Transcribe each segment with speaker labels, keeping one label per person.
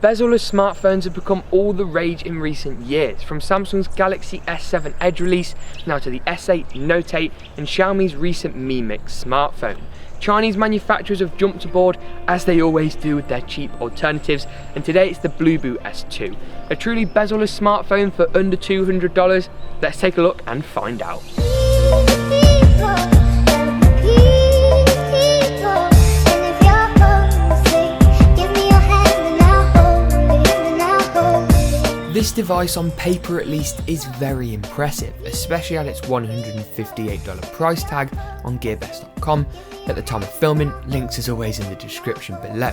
Speaker 1: Bezel-less smartphones have become all the rage in recent years, from Samsung's Galaxy S7 Edge release, now to the S8, Note 8 and Xiaomi's recent Mi Mix smartphone. Chinese manufacturers have jumped aboard, as they always do with their cheap alternatives, and today it's the Bluboo S2, a truly bezel-less smartphone for under $200. Let's take a look and find out. This device on paper at least is very impressive, especially at its $158 price tag on gearbest.com. At the time of filming, links as always in the description below.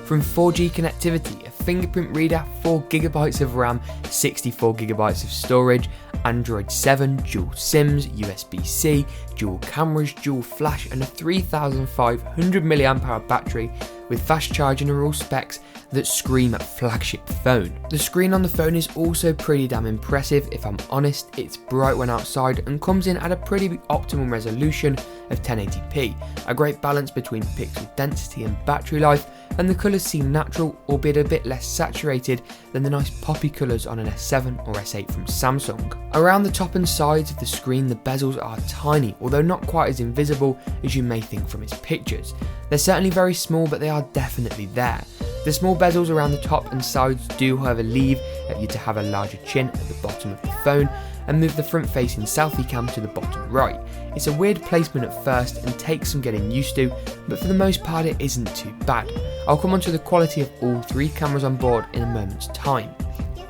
Speaker 1: From 4G connectivity, a fingerprint reader, 4GB of RAM, 64GB of storage, Android 7, dual SIMs, USB-C, dual cameras, dual flash and a 3500 mAh battery with fast charging are all specs that scream at flagship phone. The screen on the phone is also pretty damn impressive if I'm honest. It's bright when outside and comes in at a pretty optimal resolution of 1080p, a great balance between pixel density and battery life, and the colours seem natural, albeit a bit less saturated than the nice poppy colours on an S7 or S8 from Samsung. Around the top and sides of the screen the bezels are tiny, although not quite as invisible as you may think from its pictures. They're certainly very small, but they are definitely there. The small bezels around the top and sides do however leave you to have a larger chin at the bottom of the phone and move the front facing selfie cam to the bottom right. It's a weird placement at first and takes some getting used to, but for the most part it isn't too bad. I'll come on to the quality of all three cameras on board in a moment's time.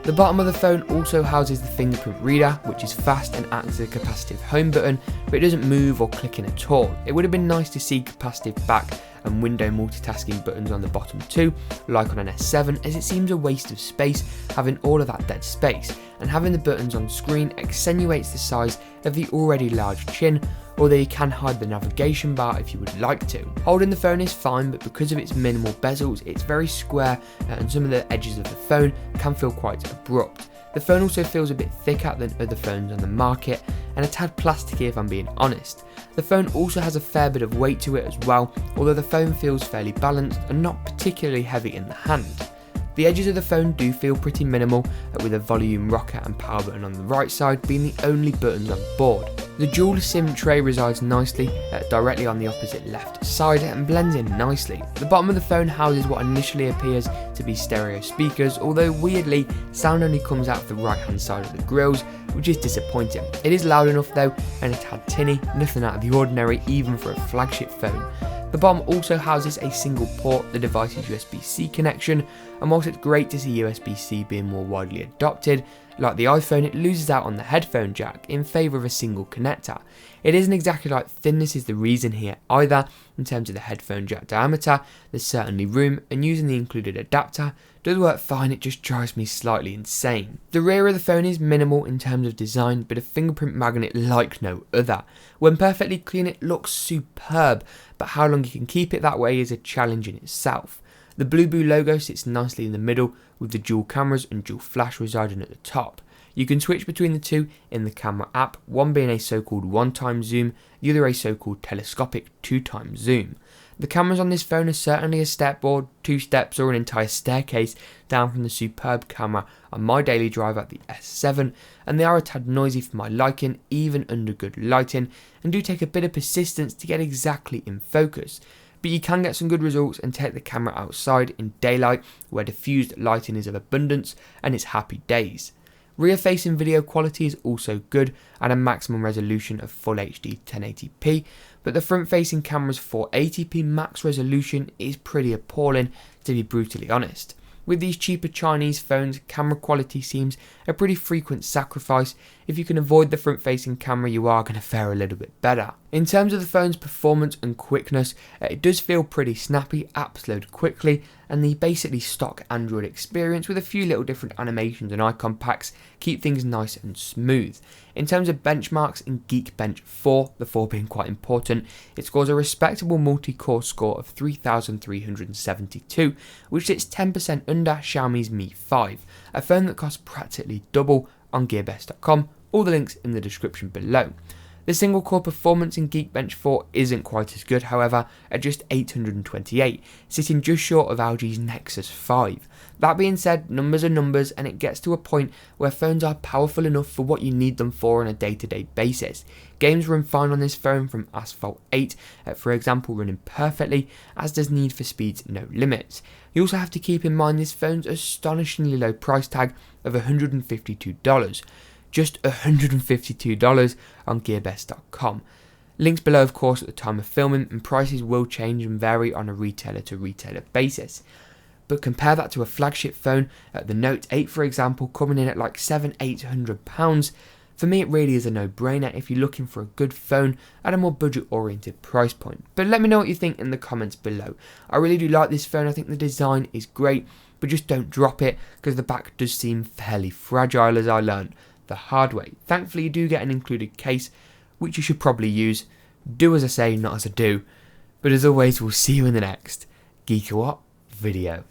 Speaker 1: The bottom of the phone also houses the Fingerprint Reader, which is fast and acts as a capacitive home button, but it doesn't move or click in at all. It would have been nice to see capacitive back and window multitasking buttons on the bottom too, like on an S7, as it seems a waste of space having all of that dead space, and having the buttons on screen accentuates the size of the already large chin, although you can hide the navigation bar if you would like to. Holding the phone is fine, but because of its minimal bezels, it's very square and some of the edges of the phone can feel quite abrupt. The phone also feels a bit thicker than other phones on the market and a tad plasticky if I'm being honest. The phone also has a fair bit of weight to it as well, although the phone feels fairly balanced and not particularly heavy in the hand. The edges of the phone do feel pretty minimal, with a volume rocker and power button on the right side being the only buttons on board. The dual SIM tray resides nicely directly on the opposite left side and blends in nicely. The bottom of the phone houses what initially appears to be stereo speakers, although weirdly sound only comes out of the right hand side of the grills, which is disappointing. It is loud enough though and a tad tinny, nothing out of the ordinary even for a flagship phone. The bottom also houses a single port, the device's USB-C connection, and whilst it's great to see USB-C being more widely adopted, like the iPhone it loses out on the headphone jack in favour of a single connector. It isn't exactly like thinness is the reason here either. In terms of the headphone jack diameter, there's certainly room, and using the included adapter does work fine, it just drives me slightly insane. The rear of the phone is minimal in terms of design, but a fingerprint magnet like no other. When perfectly clean it looks superb, but how long you can keep it that way is a challenge in itself. The Bluboo logo sits nicely in the middle, with the dual cameras and dual flash residing at the top. You can switch between the two in the camera app, one being a so-called one-time zoom, the other a so-called telescopic two-time zoom. The cameras on this phone are certainly a stepboard, 2 steps or an entire staircase down from the superb camera on my daily drive at the S7, and they are a tad noisy for my liking even under good lighting, and do take a bit of persistence to get exactly in focus. But you can get some good results and take the camera outside in daylight where diffused lighting is of abundance and it's happy days. Rear facing video quality is also good at a maximum resolution of Full HD 1080p, but the front facing camera's 480p max resolution is pretty appalling, to be brutally honest. With these cheaper Chinese phones, camera quality seems a pretty frequent sacrifice. If you can avoid the front facing camera, you are going to fare a little bit better. In terms of the phone's performance and quickness, it does feel pretty snappy, apps load quickly, and the basically stock Android experience with a few little different animations and icon packs keep things nice and smooth. In terms of benchmarks in Geekbench 4, the 4 being quite important, it scores a respectable multi-core score of 3,372, which sits 10% under Xiaomi's Mi 5, a phone that costs practically double on gearbest.com, all the links in the description below. The single core performance in Geekbench 4 isn't quite as good, however, at just 828, sitting just short of LG's Nexus 5. That being said, numbers are numbers, and it gets to a point where phones are powerful enough for what you need them for on a day-to-day basis. Games run fine on this phone, from Asphalt 8, for example, running perfectly, as does Need for Speed's No Limits. You also have to keep in mind this phone's astonishingly low price tag of $152. Just $152 on GearBest.com. Links below, of course, at the time of filming, and prices will change and vary on a retailer to retailer basis. But compare that to a flagship phone, the Note 8 for example, coming in at like £700-800. For me, it really is a no-brainer if you're looking for a good phone at a more budget-oriented price point. But let me know what you think in the comments below. I really do like this phone. I think the design is great, but just don't drop it, because the back does seem fairly fragile, as I learned the hard way. Thankfully, you do get an included case, which you should probably use. Do as I say, not as I do. But as always, we'll see you in the next GeekaWhat video.